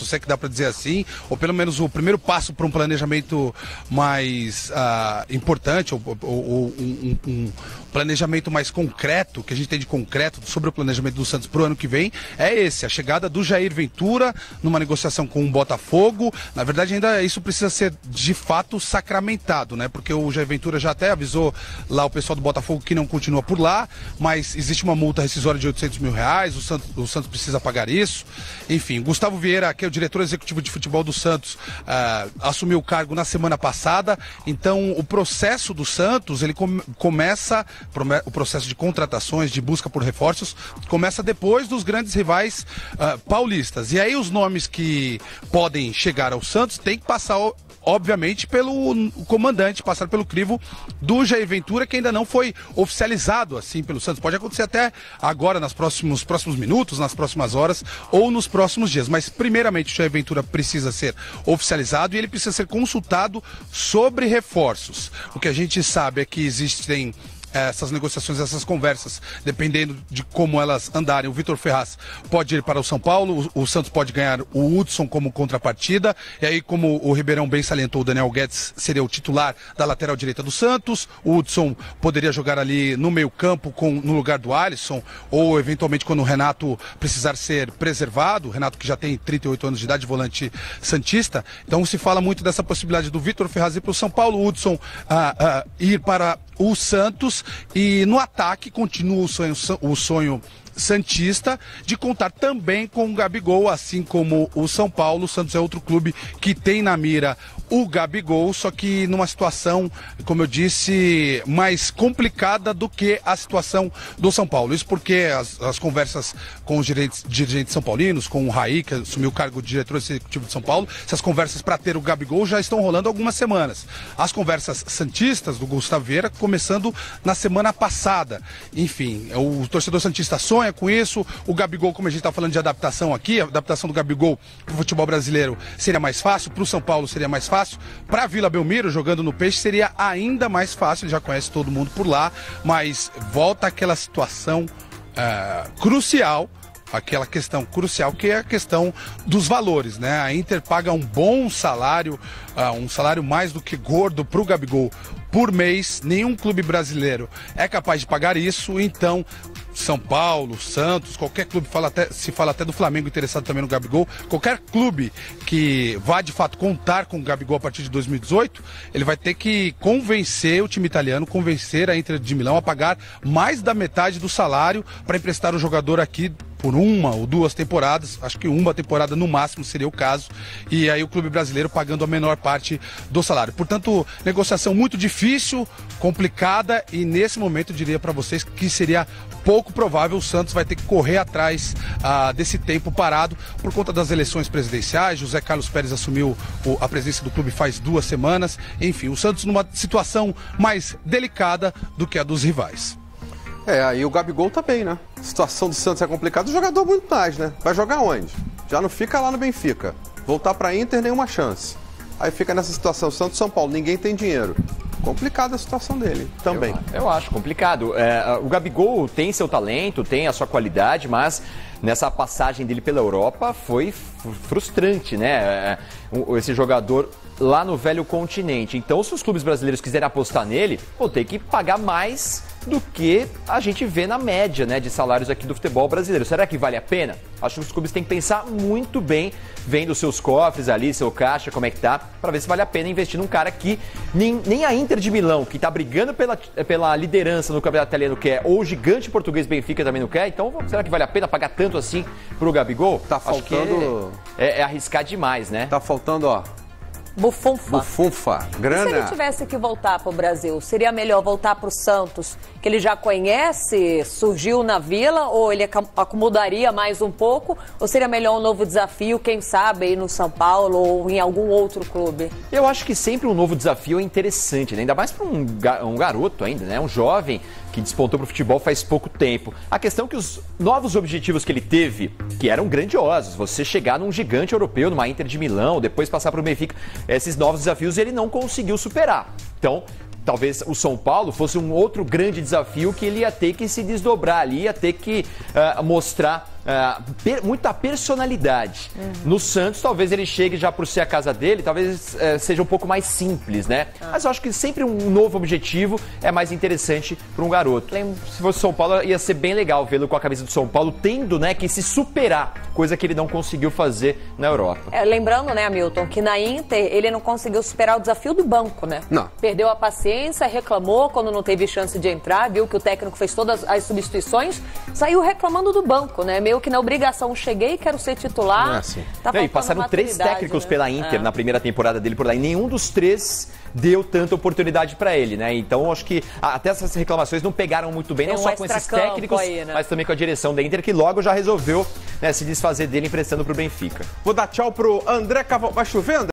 se é que dá para dizer assim, ou pelo menos o primeiro passo para um planejamento mais importante, ou um planejamento mais concreto, que a gente tem de concreto sobre o planejamento do Santos para o ano que vem, é esse, a chegada do Jair Ventura numa negociação com o Botafogo. Na verdade, ainda isso precisa ser de fato sacramentado, né? Porque o Jair Ventura já até avisou lá o pessoal do Botafogo que não continua por lá, mas existe uma multa rescisória de R$800 mil, o Santos precisa pagar isso. Enfim, Gustavo Vieira, que é o diretor executivo de futebol do Santos, assumiu o cargo na semana passada. Então, o processo do Santos, ele começa, o processo de contratações, de busca por reforços, começa depois dos grandes rivais paulistas. E aí os nomes que podem chegar ao Santos tem que passar, obviamente, pelo comandante, passar pelo crivo do Jair Ventura, que ainda não foi oficializado assim pelo Santos. Pode acontecer até agora, nos próximos minutos, nas próximas horas ou nos próximos dias. Mas, primeiramente, o Jair Ventura precisa ser oficializado e ele precisa ser consultado sobre reforços. O que a gente sabe é que existem essas negociações, essas conversas, dependendo de como elas andarem. O Vitor Ferraz pode ir para o São Paulo, o Santos pode ganhar o Hudson como contrapartida, e aí, como o Ribeirão bem salientou, o Daniel Guedes seria o titular da lateral direita do Santos, o Hudson poderia jogar ali no meio campo no lugar do Alisson, ou eventualmente quando o Renato precisar ser preservado, o Renato que já tem 38 anos de idade, volante santista. Então se fala muito dessa possibilidade do Vitor Ferraz ir para o São Paulo, o Hudson ir para o Santos, e no ataque continua o sonho santista de contar também com o Gabigol, assim como o São Paulo. O Santos é outro clube que tem na mira o Gabigol, só que numa situação, como eu disse, mais complicada do que a situação do São Paulo. Isso porque as conversas com os dirigentes são paulinos, com o Raí, que assumiu o cargo de diretor executivo de São Paulo, essas conversas para ter o Gabigol já estão rolando há algumas semanas. As conversas santistas do Gustavo Vieira começando na semana passada. Enfim, o torcedor santista sonha com isso. O Gabigol, como a gente está falando de adaptação aqui, a adaptação do Gabigol para o futebol brasileiro seria mais fácil, para o São Paulo seria mais fácil, para a Vila Belmiro, jogando no Peixe, seria ainda mais fácil. Ele já conhece todo mundo por lá, mas volta aquela situação crucial, aquela questão crucial, que é a questão dos valores, né? A Inter paga um bom salário, um salário mais do que gordo para o Gabigol por mês. Nenhum clube brasileiro é capaz de pagar isso. Então, São Paulo, Santos, qualquer clube, se fala até do Flamengo interessado também no Gabigol, qualquer clube que vá de fato contar com o Gabigol a partir de 2018, ele vai ter que convencer o time italiano, convencer a Inter de Milão a pagar mais da metade do salário para emprestar o jogador aqui por 1 ou 2 temporadas, acho que 1 temporada no máximo seria o caso, e aí o clube brasileiro pagando a menor parte do salário. Portanto, negociação muito difícil, complicada, e nesse momento eu diria para vocês que seria pouco provável. O Santos vai ter que correr atrás desse tempo parado por conta das eleições presidenciais. José Carlos Pérez assumiu a presidência do clube faz 2 semanas. Enfim, o Santos numa situação mais delicada do que a dos rivais. Aí o Gabigol tá bem, né? A situação do Santos é complicada, o jogador muito mais, né? Vai jogar onde? Já não fica lá no Benfica. Voltar pra Inter, nenhuma chance. Aí fica nessa situação, Santos, São Paulo, ninguém tem dinheiro. Complicada a situação dele também. Eu acho complicado. O Gabigol tem seu talento, tem a sua qualidade, mas nessa passagem dele pela Europa foi frustrante, né? Esse jogador lá no velho continente. Então, se os clubes brasileiros quiserem apostar nele, vão ter que pagar mais do que a gente vê na média, né, de salários aqui do futebol brasileiro. Será que vale a pena? Acho que os clubes têm que pensar muito bem, vendo seus cofres ali, seu caixa, como é que tá, para ver se vale a pena investir num cara que nem a Inter de Milão, que tá brigando pela liderança no campeonato italiano, quer, ou o gigante português Benfica também não quer. Então, será que vale a pena pagar tanto assim pro Gabigol? Tá faltando... É arriscar demais, né? Tá faltando, Bufunfa. Grana. E se ele tivesse que voltar para o Brasil, seria melhor voltar para o Santos, que ele já conhece, surgiu na Vila, ou ele acomodaria mais um pouco? Ou seria melhor um novo desafio, quem sabe, aí no São Paulo ou em algum outro clube? Eu acho que sempre um novo desafio é interessante, né? Ainda mais para um garoto ainda, né? Um jovem que despontou para o futebol faz pouco tempo. A questão é que os novos objetivos que ele teve, que eram grandiosos, você chegar num gigante europeu, numa Inter de Milão, depois passar para o Benfica, esses novos desafios ele não conseguiu superar. Então, talvez o São Paulo fosse um outro grande desafio que ele ia ter que se desdobrar ali, ia ter que mostrar muita personalidade. No Santos, talvez ele chegue já por ser a casa dele, talvez seja um pouco mais simples, né? Mas eu acho que sempre um novo objetivo é mais interessante para um garoto. Se fosse São Paulo, ia ser bem legal vê-lo com a camisa do São Paulo, tendo, né, que se superar, coisa que ele não conseguiu fazer na Europa. Lembrando, né, Hamilton, que na Inter ele não conseguiu superar o desafio do banco, né? Não. Perdeu a paciência, reclamou quando não teve chance de entrar, viu que o técnico fez todas as substituições, saiu reclamando do banco, né? Meio que na obrigação, cheguei, quero ser titular. Não é assim. E passaram 3 técnicos, né, pela Inter na primeira temporada dele por lá, e nenhum dos 3 deu tanta oportunidade para ele, né? Então acho que até essas reclamações não pegaram muito bem, não só com esses técnicos, aí, né, mas também com a direção da Inter, que logo já resolveu, né, se desfazer dele emprestando pro Benfica. Vou dar tchau pro André Cavalcante. Vai chovendo?